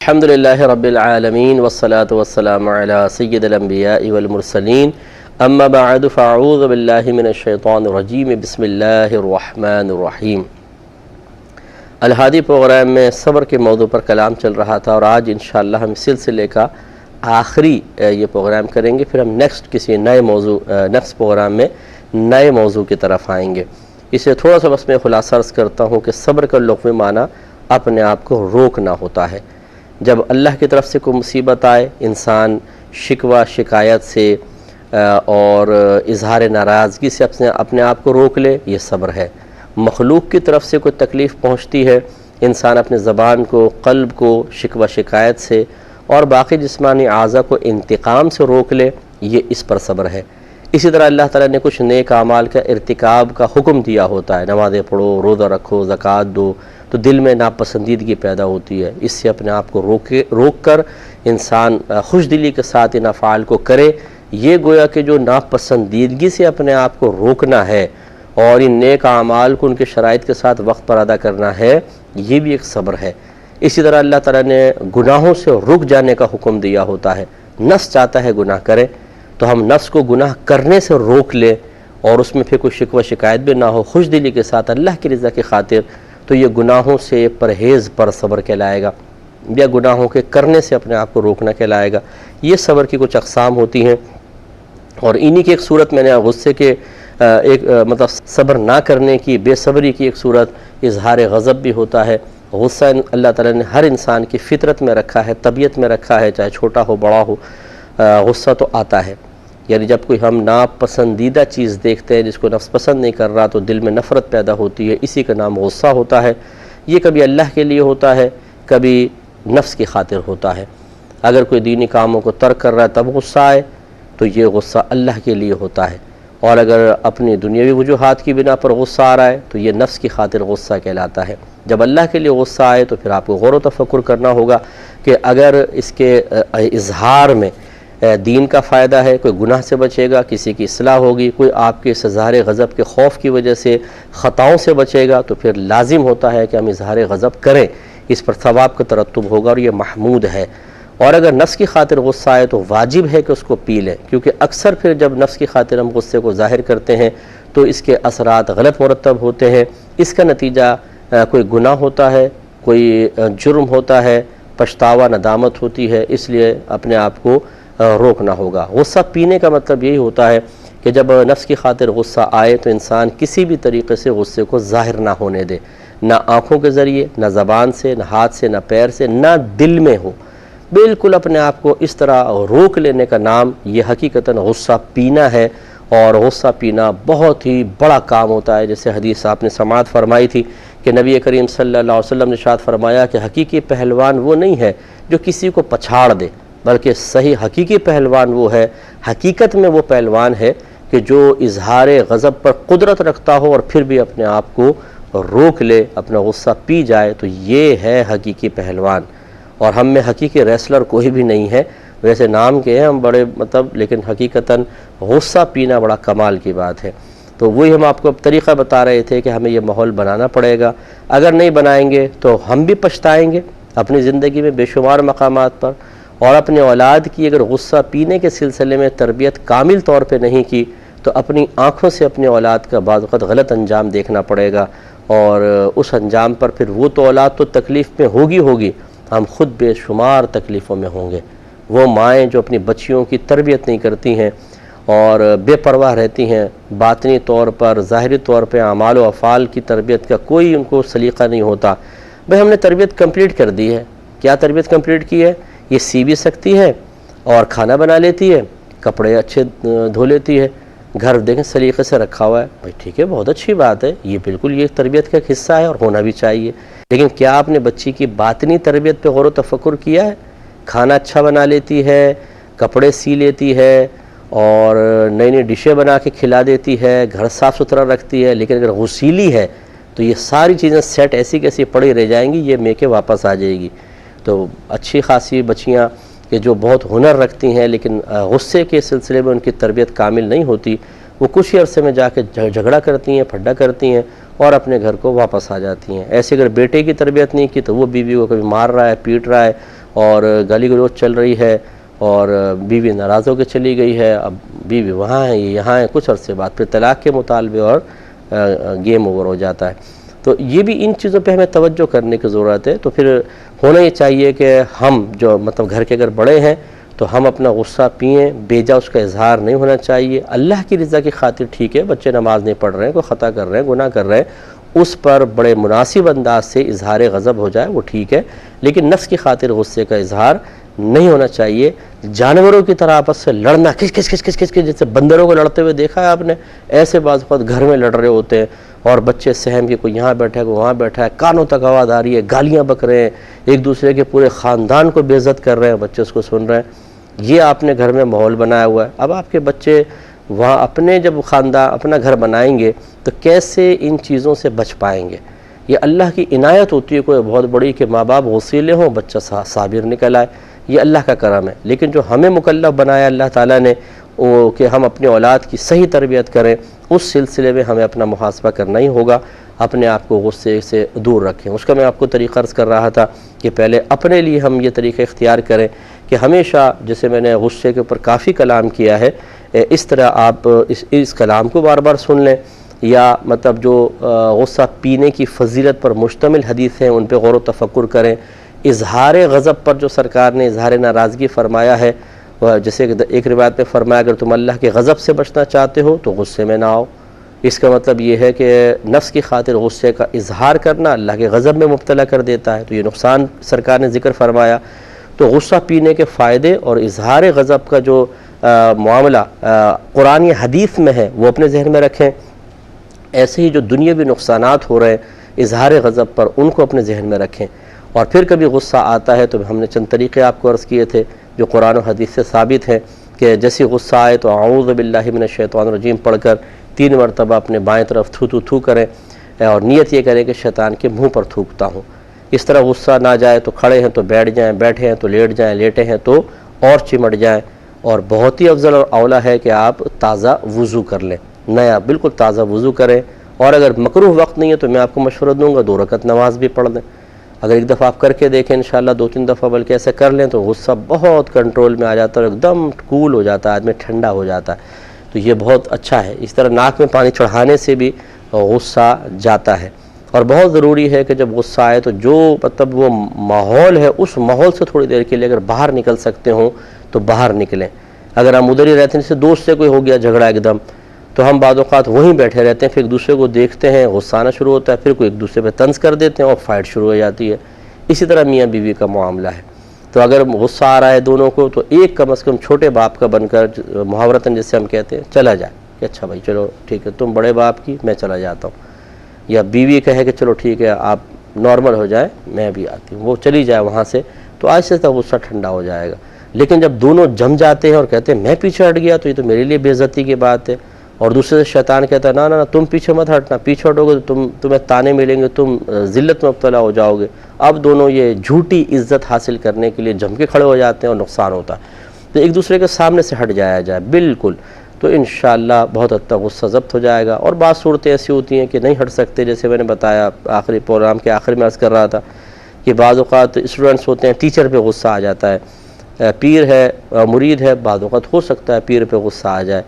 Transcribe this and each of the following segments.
الحمدللہ رب العالمین والصلاة والسلام علی سید الانبیاء والمرسلین اما بعد فاعوذ باللہ من الشیطان الرجیم بسم اللہ الرحمن الرحیم۔ الہادی پروگرام میں صبر کے موضوع پر کلام چل رہا تھا اور آج انشاءاللہ ہم سلسلے کا آخری یہ پروگرام کریں گے، پھر ہم کسی نئے پروگرام میں نئے موضوع کی طرف آئیں گے۔ اسے تھوڑا سا بس میں خلاصہ عرض کرتا ہوں کہ صبر کا لغوی معنی اپنے آپ کو روکنا ہوتا ہے۔ جب اللہ کی طرف سے کوئی مصیبت آئے، انسان شکوہ شکایت سے اور اظہار ناراضگی سے اپنے آپ کو روک لے، یہ صبر ہے۔ مخلوق کی طرف سے کوئی تکلیف پہنچتی ہے، انسان اپنے زبان کو، قلب کو شکوہ شکایت سے اور باقی جسمانی اعضاء کو انتقام سے روک لے، یہ اس پر صبر ہے۔ اسی طرح اللہ تعالیٰ نے کچھ نیک اعمال کا ارتکاب کا حکم دیا ہوتا ہے، نمازیں پڑھو، روزہ رکھو، زکوٰۃ دو، تو دل میں ناپسندیدگی پیدا ہوتی ہے۔ اس سے اپنے آپ کو روک کر انسان خوش دلی کے ساتھ ان افعال کو کرے، یہ گویا کہ جو ناپسندیدگی سے اپنے آپ کو روکنا ہے اور ان نیک اعمال کو ان کے شرائط کے ساتھ وقت پر ادا کرنا ہے، یہ بھی ایک صبر ہے۔ اسی طرح اللہ تعالیٰ نے گناہوں سے رک جانے کا حکم دیا ہوتا ہے۔ نفس چاہتا ہے گناہ کرے تو ہم نفس کو گناہ کرنے سے روک لیں اور اس میں پھر کوئی شکوہ شکایت بھی نہ ہو، خوش دلی کے ساتھ اللہ کی رضا کی خاطر، تو یہ گناہوں سے پرہیز پر صبر کہلائے گا، یا گناہوں کے کرنے سے اپنے آپ کو روکنا کہلائے گا۔ یہ صبر کی کچھ اقسام ہوتی ہیں، اور انہی کی ایک صورت میں نے غصے کے صبر نہ کرنے کی، بے صبری کی ایک صورت اظہار غضب بھی ہوتا ہے۔ غصہ اللہ تعالیٰ نے ہر انسان کی فطرت میں رکھا ہے، طبیعت میں رکھا ہے، چاہے چھوٹا ہو بڑا ہو، غصہ تو آتا ہے۔ یعنی جب کوئی ہم ناپسندیدہ چیز دیکھتے ہیں جس کو نفس پسند نہیں کر رہا تو دل میں نفرت پیدا ہوتی ہے، اسی کا نام غصہ ہوتا ہے۔ یہ کبھی اللہ کے لیے ہوتا ہے، کبھی نفس کی خاطر ہوتا ہے۔ اگر کوئی دینی کاموں کو ترک کر رہا ہے تب غصہ آئے تو یہ غصہ اللہ کے لیے ہوتا ہے، اور اگر اپنی دنیاوی وجوہات کی بنا پر غصہ آ رہا ہے تو یہ نفس کی خاطر غصہ کہلاتا ہے۔ جب اللہ کے لیے غصہ آئے تو پھر آپ کو غور و تفکر کرنا ہوگا کہ اگر اس کے اظہار میں دین کا فائدہ ہے، کوئی گناہ سے بچے گا، کسی کی اصلاح ہوگی، کوئی آپ کے اظہار غضب کے خوف کی وجہ سے خطاؤں سے بچے گا، تو پھر لازم ہوتا ہے کہ ہم اظہار غضب کریں، اس پر ثواب کا ترتب ہوگا اور یہ محمود ہے۔ اور اگر نفس کی خاطر غصہ آئے تو واجب ہے کہ اس کو پی لیں، کیونکہ اکثر پھر جب نفس کی خاطر ہم غصے کو ظاہر کرتے ہیں تو اس کے اثرات غلط مرتب ہوتے ہیں۔ اس کا نتیجہ کوئی گناہ ہوتا ہے، کوئی جرم ہوتا ہے، پچھتاوا ندامت ہوتی ہے، اس لیے اپنے آپ کو روکنا ہوگا۔ غصہ پینے کا مطلب یہی ہوتا ہے کہ جب نفس کی خاطر غصہ آئے تو انسان کسی بھی طریقے سے غصے کو ظاہر نہ ہونے دے، نہ آنکھوں کے ذریعے، نہ زبان سے، نہ ہاتھ سے، نہ پیر سے، نہ دل میں ہو۔ بالکل اپنے آپ کو اس طرح روک لینے کا نام یہ حقیقتاً غصہ پینا ہے، اور غصہ پینا بہت ہی بڑا کام ہوتا ہے۔ جیسے حدیث آپ نے سماعت فرمائی تھی کہ نبی کریم صلی اللہ علیہ وسلم نے ارشاد فرمایا کہ حقیقی پہلوان وہ نہیں ہے جو کسی کو پچھاڑ دے، بلکہ صحیح حقیقی پہلوان وہ ہے، حقیقت میں وہ پہلوان ہے کہ جو اظہار غضب پر قدرت رکھتا ہو اور پھر بھی اپنے آپ کو روک لے، اپنا غصہ پی جائے، تو یہ ہے حقیقی پہلوان۔ اور ہم میں حقیقی ریسلر کوئی بھی نہیں ہے، ویسے نام کے ہیں ہم بڑے لیکن حقیقتاً غصہ پینا بڑا کمال کی بات ہے۔ تو وہی ہم آپ کو طریقہ بتا رہے تھے کہ ہمیں یہ ماحول بنانا پڑے گا، اگر نہیں بنائیں گے تو ہم بھی پچھتائیں گے اپنی زندگی میں بے شمار مقامات پر، اور اپنے اولاد کی اگر غصہ پینے کے سلسلے میں تربیت کامل طور پہ نہیں کی تو اپنی آنکھوں سے اپنے اولاد کا بعض وقت غلط انجام دیکھنا پڑے گا، اور اس انجام پر پھر وہ تو اولاد تو تکلیف میں ہوگی، ہم خود بے شمار تکلیفوں میں ہوں گے۔ وہ مائیں جو اپنی بچیوں کی تربیت نہیں کرتی ہیں اور بے پرواہ رہتی ہیں، باطنی طور پر، ظاہری طور پہ اعمال و افعال کی تربیت کا کوئی ان کو سلیقہ نہیں ہوتا۔ بھئی ہم نے تربیت کمپلیٹ کر دی ہے، کیا تربیت کمپلیٹ کی ہے؟ یہ سی بھی سکتی ہے اور کھانا بنا لیتی ہے، کپڑے اچھے دھو لیتی ہے، گھر دیکھیں سلیقے سے رکھا ہوا ہے، بھائی ٹھیک ہے، بہت اچھی بات ہے، یہ بالکل یہ تربیت کا ایک حصہ ہے اور ہونا بھی چاہیے۔ لیکن کیا آپ نے بچی کی باطنی تربیت پہ غور و تفکر کیا ہے؟ کھانا اچھا بنا لیتی ہے، کپڑے سی لیتی ہے اور نئی نئی ڈشیں بنا کے کھلا دیتی ہے، گھر صاف ستھرا رکھتی ہے، لیکن اگر غسیلی ہے تو یہ ساری چیزیں سیٹ ایسی کیسی پڑی رہ جائیں گی، یہ میکے واپس آ جائے گی۔ تو اچھی خاصی بچیاں کہ جو بہت ہنر رکھتی ہیں لیکن غصے کے سلسلے میں ان کی تربیت کامل نہیں ہوتی، وہ کچھ ہی عرصے میں جا کے جھگڑا کرتی ہیں، پھڈا کرتی ہیں اور اپنے گھر کو واپس آ جاتی ہیں۔ ایسے اگر بیٹے کی تربیت نہیں کی تو وہ بیوی کو کبھی مار رہا ہے، پیٹ رہا ہے اور گالی گلوچ چل رہی ہے اور بیوی ناراض ہو کے چلی گئی ہے، اب بیوی وہاں ہے یہ یہاں ہے، کچھ عرصے بعد پھر طلاق کے مطالبے اور گیم اوور ہو جاتا ہے۔ تو یہ بھی ان چیزوں پہ ہمیں توجہ کرنے کی ضرورت ہے۔ تو پھر ہونا یہ چاہیے کہ ہم جو مطلب گھر کے اگر بڑے ہیں تو ہم اپنا غصہ پئیں، بیجا اس کا اظہار نہیں ہونا چاہیے۔ اللہ کی رضا کی خاطر ٹھیک ہے، بچے نماز نہیں پڑھ رہے ہیں، کوئی خطا کر رہے ہیں، گناہ کر رہے ہیں، اس پر بڑے مناسب انداز سے اظہار غضب ہو جائے وہ ٹھیک ہے، لیکن نفس کی خاطر غصے کا اظہار نہیں ہونا چاہیے۔ جانوروں کی طرح آپس سے لڑنا، کھچ کھچ کھچ کھچ کھچ جیسے بندروں کو لڑتے ہوئے دیکھا ہے آپ نے، ایسے بعض اوقات گھر میں لڑ رہے ہوتے ہیں اور بچے سہم کے کوئی یہاں بیٹھا ہے کوئی وہاں بیٹھا ہے، کانوں تک آواز آ رہی ہے، گالیاں بک رہے ہیں، ایک دوسرے کے پورے خاندان کو بے عزت کر رہے ہیں، بچے اس کو سن رہے ہیں۔ یہ آپ نے گھر میں ماحول بنایا ہوا ہے۔ اب آپ کے بچے وہاں اپنے جب خاندان اپنا گھر بنائیں گے تو کیسے ان چیزوں سے بچ پائیں گے؟ یہ اللہ کی عنایت ہوتی ہے کوئی بہت بڑی کہ ماں باپ غصیلے ہوں، بچہ صابر نکل آئے، یہ اللہ کا کرم ہے۔ لیکن جو ہمیں مکلف بنایا اللہ تعالیٰ نے وہ کہ ہم اپنے اولاد کی صحیح تربیت کریں، اس سلسلے میں ہمیں اپنا محاسبہ کرنا ہی ہوگا، اپنے آپ کو غصے سے دور رکھیں۔ اس کا میں آپ کو طریقہ عرض کر رہا تھا کہ پہلے اپنے لیے ہم یہ طریقہ اختیار کریں کہ ہمیشہ، جیسے میں نے غصے کے اوپر کافی کلام کیا ہے، اس طرح آپ اس کلام کو بار بار سن لیں، یا مطلب جو غصہ پینے کی فضیلت پر مشتمل حدیث ہیں ان پہ غور و تفکر کریں۔ اظہار غضب پر جو سرکار نے اظہار ناراضگی فرمایا ہے، جیسے ایک روایت میں فرمایا اگر تم اللہ کے غضب سے بچنا چاہتے ہو تو غصے میں نہ آؤ۔ اس کا مطلب یہ ہے کہ نفس کی خاطر غصے کا اظہار کرنا اللہ کے غضب میں مبتلا کر دیتا ہے، تو یہ نقصان سرکار نے ذکر فرمایا۔ تو غصہ پینے کے فائدے اور اظہار غضب کا جو معاملہ قرآن یا حدیث میں ہے وہ اپنے ذہن میں رکھیں۔ ایسے ہی جو دنیاوی نقصانات ہو رہے ہیں اظہار غضب پر، ان کو اپنے ذہن میں رکھیں۔ اور پھر کبھی غصہ آتا ہے تو ہم نے چند طریقے آپ کو عرض کیے تھے جو قرآن و حدیث سے ثابت ہیں کہ جیسی غصہ آئے تو اعوذ باللہ من الشیطان الرجیم پڑھ کر 3 مرتبہ اپنے بائیں طرف تھو تھو کریں اور نیت یہ کریں کہ شیطان کے منہ پر تھوکتا ہوں۔ اس طرح غصہ نہ جائے تو کھڑے ہیں تو بیٹھ جائیں، بیٹھے ہیں تو لیٹ جائیں، لیٹے ہیں تو اور چمٹ جائیں۔ اور بہت ہی افضل اور اولیٰ ہے کہ آپ تازہ وضو کر لیں، نیا بالکل تازہ وضو کریں۔ اور اگر مکروہ وقت نہیں ہے تو میں آپ کو مشورہ دوں گا 2 رکعت نماز بھی پڑھ لیں۔ اگر ایک دفعہ آپ کر کے دیکھیں انشاءاللہ 2-3 دفعہ بلکہ ایسے کر لیں تو غصہ بہت کنٹرول میں آ جاتا ہے اور ایک دم کول ہو جاتا ہے، آدمی ٹھنڈا ہو جاتا ہے، تو یہ بہت اچھا ہے۔ اس طرح ناک میں پانی چڑھانے سے بھی غصہ جاتا ہے۔ اور بہت ضروری ہے کہ جب غصہ آئے تو جو مطلب وہ ماحول ہے اس ماحول سے تھوڑی دیر کے لیے اگر باہر نکل سکتے ہوں تو باہر نکلیں۔ اگر ہم ادھر ہی رہتے ہیں، جیسے دوست سے کوئی ہو گیا جھگڑا ایک دم، تو ہم بعض اوقات وہیں بیٹھے رہتے ہیں، پھر ایک دوسرے کو دیکھتے ہیں، غصہ آنا شروع ہوتا ہے، پھر کوئی ایک دوسرے پہ طنز کر دیتے ہیں اور فائٹ شروع ہو جاتی ہے۔ اسی طرح میاں بیوی کا معاملہ ہے۔ تو اگر غصہ آ رہا ہے دونوں کو تو ایک کم از کم چھوٹے باپ کا بن کر، محاورتاً جیسے ہم کہتے ہیں، چلا جائے کہ اچھا بھائی چلو ٹھیک ہے تم بڑے باپ کی، میں چلا جاتا ہوں۔ یا بیوی کہے کہ چلو ٹھیک ہے آپ نارمل ہو جائیں میں بھی آتی ہوں، وہ چلی جائے وہاں سے، تو آہستہ آہستہ غصہ ٹھنڈا ہو جائے گا۔ لیکن جب دونوں جم جاتے ہیں اور کہتے ہیں میں پیچھے ہٹ گیا تو یہ تو میرے لیے بے عزتی کی بات ہے، اور دوسرے سے شیطان کہتا ہے نہ نہ تم پیچھے مت ہٹنا، پیچھے ہٹو گے تو تمہیں تانے ملیں گے، تم ذلت میں مبتلا ہو جاؤ گے۔ اب دونوں یہ جھوٹی عزت حاصل کرنے کے لیے جم کے کھڑے ہو جاتے ہیں اور نقصان ہوتا ہے۔ تو ایک دوسرے کے سامنے سے ہٹ جایا جائے بالکل، تو انشاءاللہ بہت حد تک غصہ ضبط ہو جائے گا۔ اور بعض صورتیں ایسی ہوتی ہیں کہ نہیں ہٹ سکتے، جیسے میں نے بتایا آخری پروگرام کے آخر میں عرض کر رہا تھا کہ بعض اوقات اسٹوڈنٹس ہوتے ہیں ٹیچر پہ غصہ آ جاتا ہے، پیر ہے مرید ہے، بعض اوقات ہو سکتا ہے پیر پہ غصہ آ جائے،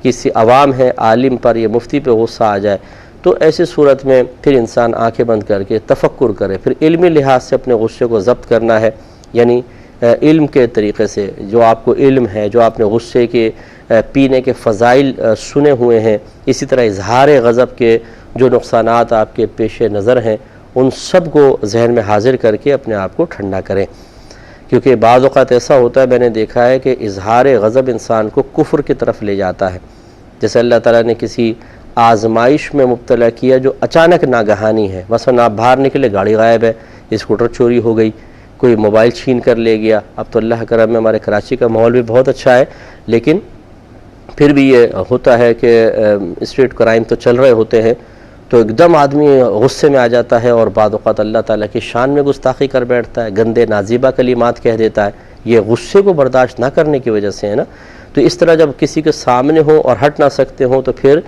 کسی عوام ہے عالم پر یا مفتی پہ غصہ آ جائے، تو ایسی صورت میں پھر انسان آنکھیں بند کر کے تفکر کرے، پھر علمی لحاظ سے اپنے غصے کو ضبط کرنا ہے، یعنی علم کے طریقے سے جو آپ کو علم ہے، جو آپ نے غصے کے پینے کے فضائل سنے ہوئے ہیں، اسی طرح اظہار غضب کے جو نقصانات آپ کے پیش نظر ہیں ان سب کو ذہن میں حاضر کر کے اپنے آپ کو ٹھنڈا کریں۔ کیونکہ بعض اوقات ایسا ہوتا ہے، میں نے دیکھا ہے کہ اظہار غضب انسان کو کفر کی طرف لے جاتا ہے۔ جیسے اللہ تعالیٰ نے کسی آزمائش میں مبتلا کیا جو اچانک ناگہانی ہے، مثلا آپ باہر نکلے گاڑی غائب ہے، اسکوٹر چوری ہو گئی، کوئی موبائل چھین کر لے گیا۔ اب تو اللہ کرم میں ہمارے کراچی کا ماحول بھی بہت اچھا ہے، لیکن پھر بھی یہ ہوتا ہے کہ اسٹریٹ کرائم تو چل رہے ہوتے ہیں، تو ایک دم آدمی غصے میں آ جاتا ہے اور بعض اوقات اللہ تعالیٰ کی شان میں گستاخی کر بیٹھتا ہے، گندے نازیبہ کلمات کہہ دیتا ہے، یہ غصے کو برداشت نہ کرنے کی وجہ سے ہے نا۔ تو اس طرح جب کسی کے سامنے ہوں اور ہٹ نہ سکتے ہوں تو پھر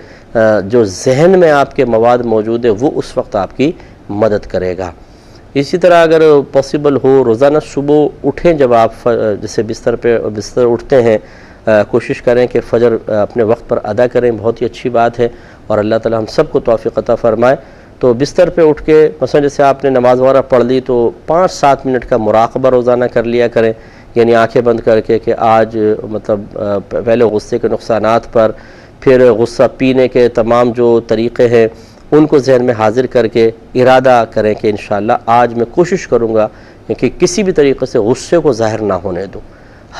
جو ذہن میں آپ کے مواد موجود ہے وہ اس وقت آپ کی مدد کرے گا۔ اسی طرح اگر پاسبل ہو روزانہ صبح اٹھیں، جب آپ جیسے بستر اٹھتے ہیں کوشش کریں کہ فجر اپنے وقت پر ادا کریں، بہت ہی اچھی بات ہے، اور اللہ تعالی ہم سب کو توفیق عطا فرمائے۔ تو بستر پہ اٹھ کے مثلا جیسے آپ نے نماز وغیرہ پڑھ لی تو 5-7 منٹ کا مراقبہ روزانہ کر لیا کریں، یعنی آنکھیں بند کر کے کہ آج مطلب پہلے غصے کے نقصانات پر، پھر غصہ پینے کے تمام جو طریقے ہیں ان کو ذہن میں حاضر کر کے ارادہ کریں کہ انشاءاللہ آج میں کوشش کروں گا کہ کسی بھی طریقے سے غصے کو ظاہر نہ ہونے دوں۔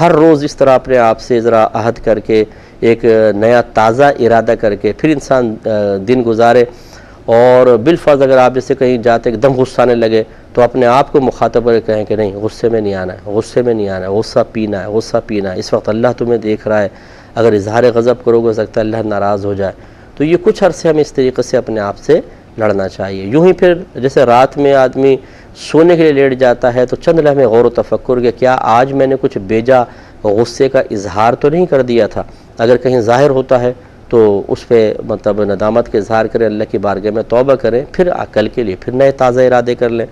ہر روز اس طرح اپنے آپ سے ذرا عہد کر کے ایک نیا تازہ ارادہ کر کے پھر انسان دن گزارے، اور بالفرض اگر آپ جیسے کہیں جاتے ایک دم غصہ آنے لگے تو اپنے آپ کو مخاطب کر کے کہیں کہ نہیں، غصے میں نہیں آنا ہے، غصے میں نہیں آنا ہے، غصہ پینا ہے، غصہ پینا ہے، اس وقت اللہ تمہیں دیکھ رہا ہے، اگر اظہار غضب کرو گے ہو سکتا ہے اللہ ناراض ہو جائے۔ تو یہ کچھ عرصے ہمیں اس طریقے سے اپنے آپ سے لڑنا چاہیے۔ یوں ہی پھر جیسے رات میں آدمی سونے کے لیے لیٹ جاتا ہے تو چند لمحے غور و تفکر کہ کیا آج میں نے کچھ بیجا غصے کا اظہار تو نہیں کر دیا تھا، اگر کہیں ظاہر ہوتا ہے تو اس پہ مطلب ندامت کے اظہار کریں، اللہ کی بارگاہ میں توبہ کریں، پھر کل کے لیے پھر نئے تازہ ارادے کر لیں۔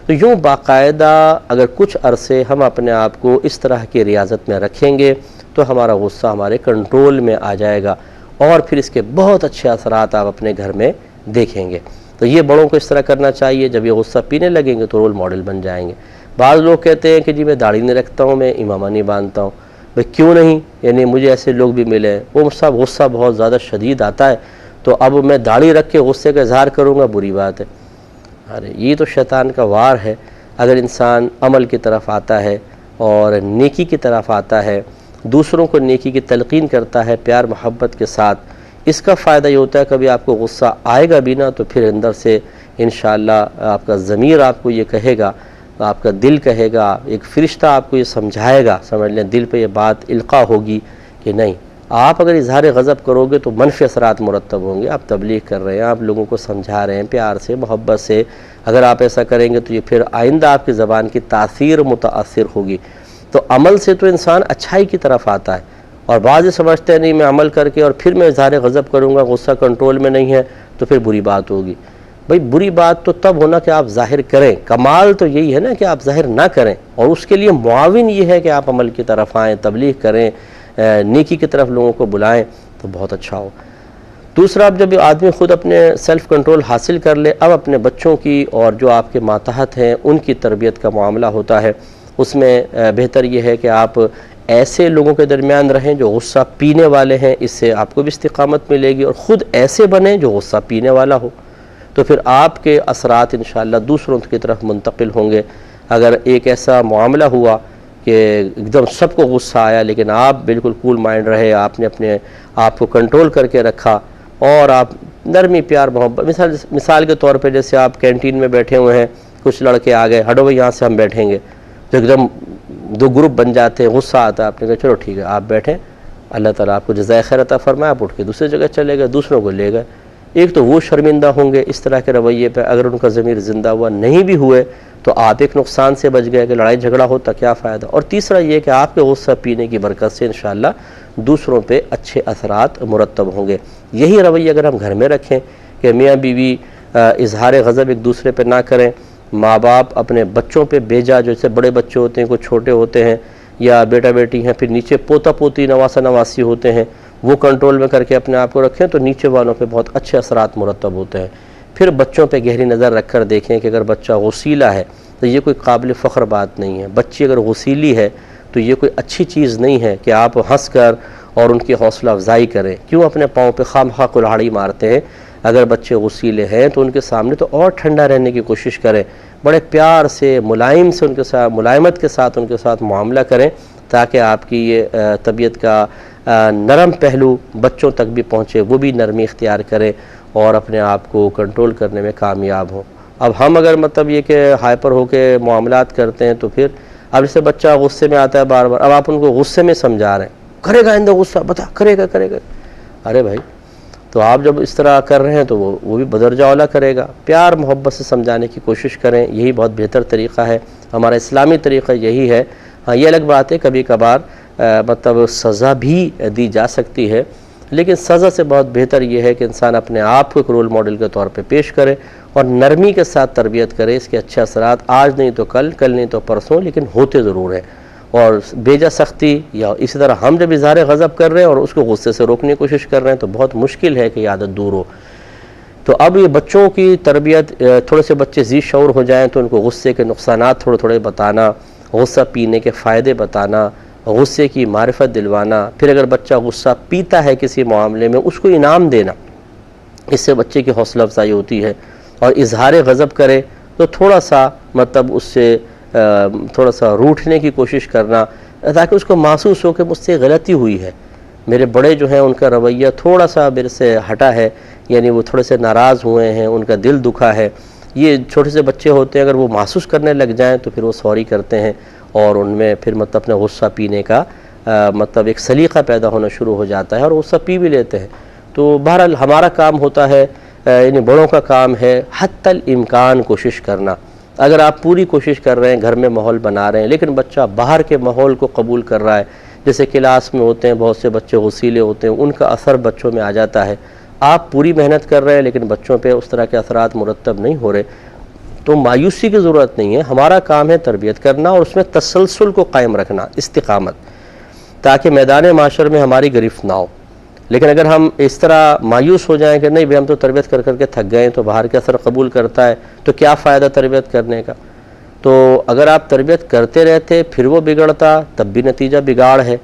تو یوں باقاعدہ اگر کچھ عرصے ہم اپنے آپ کو اس طرح کی ریاضت میں رکھیں گے تو ہمارا غصہ ہمارے کنٹرول میں آ جائے گا، اور پھر اس کے بہت اچھے اثرات آپ اپنے گھر میں دیکھیں گے۔ تو یہ بڑوں کو اس طرح کرنا چاہیے، جب یہ غصہ پینے لگیں گے تو رول ماڈل بن جائیں گے۔ بعض لوگ کہتے ہیں کہ جی میں داڑھی نہیں رکھتا ہوں، میں امامہ نہیں باندھتا ہوں۔ بھئی کیوں نہیں؟ یعنی مجھے ایسے لوگ بھی ملے ہیں، وہ صاحب غصہ بہت زیادہ شدید آتا ہے تو اب میں داڑھی رکھ کے غصے کا اظہار کروں گا، بری بات ہے۔ ارے یہ تو شیطان کا وار ہے۔ اگر انسان عمل کی طرف آتا ہے اور نیکی کی طرف آتا ہے، دوسروں کو نیکی کی تلقین کرتا ہے پیار محبت کے ساتھ، اس کا فائدہ یہ ہوتا ہے کبھی آپ کو غصہ آئے گا بھی نہ تو پھر اندر سے انشاءاللہ آپ کا ضمیر آپ کو یہ کہے گا، آپ کا دل کہے گا، ایک فرشتہ آپ کو یہ سمجھائے گا، سمجھ لیں دل پہ یہ بات القاء ہوگی کہ نہیں، آپ اگر اظہار غضب کرو گے تو منفی اثرات مرتب ہوں گے۔ آپ تبلیغ کر رہے ہیں، آپ لوگوں کو سمجھا رہے ہیں پیار سے محبت سے، اگر آپ ایسا کریں گے تو یہ پھر آئندہ آپ کی زبان کی تاثیر متاثر ہوگی۔ تو عمل سے تو انسان اچھائی کی طرف آتا ہے، اور بعض سمجھتے ہیں نہیں میں عمل کر کے اور پھر میں اظہار غضب کروں گا، غصہ کنٹرول میں نہیں ہے تو پھر بری بات ہوگی۔ بھئی بری بات تو تب ہونا کہ آپ ظاہر کریں، کمال تو یہی ہے نا کہ آپ ظاہر نہ کریں، اور اس کے لیے معاون یہ ہے کہ آپ عمل کی طرف آئیں، تبلیغ کریں، نیکی کی طرف لوگوں کو بلائیں تو بہت اچھا ہو۔ دوسرا، اب جب آدمی خود اپنے سیلف کنٹرول حاصل کر لے، اب اپنے بچوں کی اور جو آپ کے ماتحت ہیں ان کی تربیت کا معاملہ ہوتا ہے، اس میں بہتر یہ ہے کہ آپ ایسے لوگوں کے درمیان رہیں جو غصہ پینے والے ہیں، اس سے آپ کو بھی استقامت ملے گی، اور خود ایسے بنیں جو غصہ پینے والا ہو، تو پھر آپ کے اثرات انشاءاللہ دوسروں کی طرف منتقل ہوں گے۔ اگر ایک ایسا معاملہ ہوا کہ ایک دم سب کو غصہ آیا لیکن آپ بالکل کول مائنڈ رہے، آپ نے اپنے آپ کو کنٹرول کر کے رکھا، اور آپ نرمی پیار محبت، مثال کے طور پہ جیسے آپ کینٹین میں بیٹھے ہوئے ہیں، کچھ لڑکے آ گئے، ہٹو بھائی یہاں سے ہم بیٹھیں گے، تو ایک دم دو گروپ بن جاتے ہیں، غصہ آتا ہے، آپ نے کہا چلو ٹھیک ہے آپ بیٹھیں، اللہ تعالیٰ آپ کو جزائے خیر عطا فرمائے، آپ اٹھ کے دوسری جگہ چلے گئے، دوسروں کو لے گئے۔ ایک تو وہ شرمندہ ہوں گے اس طرح کے رویے پہ، اگر ان کا ضمیر زندہ ہوا نہیں بھی ہوئے تو آپ ایک نقصان سے بچ گئے کہ لڑائی جھگڑا ہوتا کیا فائدہ، اور تیسرا یہ کہ آپ کے غصہ پینے کی برکت سے انشاءاللہ دوسروں پہ اچھے اثرات مرتب ہوں گے۔ یہی رویہ اگر ہم گھر میں رکھیں کہ میاں بیوی اظہار غضب ایک دوسرے پہ نہ کریں، ماں باپ اپنے بچوں پہ بیجا، جیسے بڑے بچے ہوتے ہیں، کوئی چھوٹے ہوتے ہیں یا بیٹا بیٹی ہیں، پھر نیچے پوتا پوتی نواسا نواسی ہوتے ہیں، وہ کنٹرول میں کر کے اپنے آپ کو رکھیں تو نیچے والوں پہ بہت اچھے اثرات مرتب ہوتے ہیں۔ پھر بچوں پہ گہری نظر رکھ کر دیکھیں کہ اگر بچہ غصیلا ہے تو یہ کوئی قابل فخر بات نہیں ہے، بچی اگر غصیلی ہے تو یہ کوئی اچھی چیز نہیں ہے کہ آپ ہنس کر اور ان کی حوصلہ افزائی کریں۔ کیوں اپنے پاؤں پہ خواہ کلہاڑی مارتے ہیں؟ اگر بچے غصیلے ہیں تو ان کے سامنے تو اور ٹھنڈا رہنے کی کوشش کریں، بڑے پیار سے ملائم سے ان کے ساتھ، ملائمت کے ساتھ ان کے ساتھ معاملہ کریں، تاکہ آپ کی یہ طبیعت کا نرم پہلو بچوں تک بھی پہنچے، وہ بھی نرمی اختیار کریں اور اپنے آپ کو کنٹرول کرنے میں کامیاب ہوں۔ اب ہم اگر مطلب یہ کہ ہائپر ہو کے معاملات کرتے ہیں تو پھر اب اسے بچہ غصے میں آتا ہے بار بار، اب آپ ان کو غصے میں سمجھا رہے ہیں، کرے گا آئندہ غصہ، بتا کرے گا۔ ارے بھائی، تو آپ جب اس طرح کر رہے ہیں تو وہ بھی بدرجہ اولا کرے گا۔ پیار محبت سے سمجھانے کی کوشش کریں، یہی بہت بہتر طریقہ ہے، ہمارا اسلامی طریقہ یہی ہے۔ ہاں یہ الگ بات ہے کبھی کبھار مطلب سزا بھی دی جا سکتی ہے، لیکن سزا سے بہت بہتر یہ ہے کہ انسان اپنے آپ کو ایک رول ماڈل کے طور پہ پیش کرے اور نرمی کے ساتھ تربیت کرے، اس کے اچھے اثرات آج نہیں تو کل، کل نہیں تو پرسوں، لیکن ہوتے ضرور ہیں۔ اور بیجا سختی یا اسی طرح ہم جب اظہار غضب کر رہے ہیں اور اس کو غصے سے روکنے کی کوشش کر رہے ہیں تو بہت مشکل ہے کہ یہ عادت دور ہو۔ تو اب یہ بچوں کی تربیت، تھوڑے سے بچے ذی شعور ہو جائیں تو ان کو غصے کے نقصانات تھوڑے تھوڑے بتانا، غصہ پینے کے فائدے بتانا، غصے کی معرفت دلوانا، پھر اگر بچہ غصہ پیتا ہے کسی معاملے میں اس کو انعام دینا، اس سے بچے کی حوصلہ افزائی ہوتی ہے۔ اور اظہار غضب کرے تو تھوڑا سا مطلب اس سے تھوڑا سا روٹھنے کی کوشش کرنا، تاکہ اس کو محسوس ہو کہ مجھ سے غلطی ہوئی ہے، میرے بڑے جو ہیں ان کا رویہ تھوڑا سا میرے سے ہٹا ہے، یعنی وہ تھوڑے سے ناراض ہوئے ہیں، ان کا دل دکھا ہے۔ یہ چھوٹے سے بچے ہوتے ہیں، اگر وہ محسوس کرنے لگ جائیں تو پھر وہ سوری کرتے ہیں اور ان میں پھر مطلب اپنے غصہ پینے کا مطلب ایک سلیقہ پیدا ہونا شروع ہو جاتا ہے اور غصہ پی بھی لیتے ہیں۔ تو بہرحال ہمارا کام ہوتا ہے، یعنی بڑوں کا کام ہے حتی الامکان کوشش کرنا۔ اگر آپ پوری کوشش کر رہے ہیں، گھر میں ماحول بنا رہے ہیں، لیکن بچہ باہر کے ماحول کو قبول کر رہا ہے، جیسے کلاس میں ہوتے ہیں بہت سے بچے غصیلے ہوتے ہیں، ان کا اثر بچوں میں آ جاتا ہے، آپ پوری محنت کر رہے ہیں لیکن بچوں پہ اس طرح کے اثرات مرتب نہیں ہو رہے، تو مایوسی کی ضرورت نہیں ہے۔ ہمارا کام ہے تربیت کرنا اور اس میں تسلسل کو قائم رکھنا، استقامت، تاکہ میدان معاشر میں ہماری گرفت نہ ہو۔ لیکن اگر ہم اس طرح مایوس ہو جائیں کہ نہیں بھئی ہم تو تربیت کر کر کے تھک گئے تو باہر کے اثر قبول کرتا ہے تو کیا فائدہ تربیت کرنے کا، تو اگر آپ تربیت کرتے رہتے پھر وہ بگڑتا تب بھی نتیجہ بگاڑ ہے،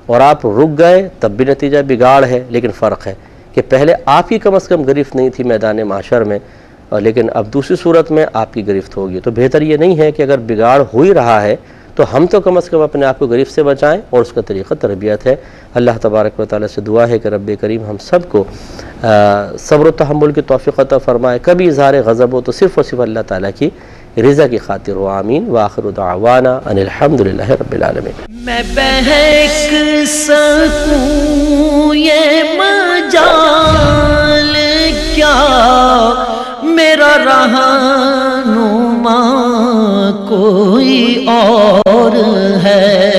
اور آپ رک گئے تب بھی نتیجہ بگاڑ ہے۔ لیکن فرق ہے کہ پہلے آپ کی کم از کم گرفت نہیں تھی میدان معاشر میں، لیکن اب دوسری صورت میں آپ کی گرفت ہوگی۔ تو بہتر یہ نہیں ہے کہ اگر بگاڑ ہو ہی رہا ہے تو ہم تو کم از کم اپنے آپ کو گرفت سے بچائیں، اور اس کا طریقہ تربیت ہے۔ اللہ تبارک و تعالیٰ سے دعا ہے کہ رب کریم ہم سب کو صبر و تحمل کی توفیق عطا فرمائے، کبھی اظہار غضب ہو تو صرف اور صرف اللہ تعالیٰ کی رضا کی خاطر ہو، آمین۔ وآخر دعوانا ان الحمدللہ رب العالمین۔ میں بہک سکوں یہ مجال کیا، میرا رہنما کوئی اور ہے۔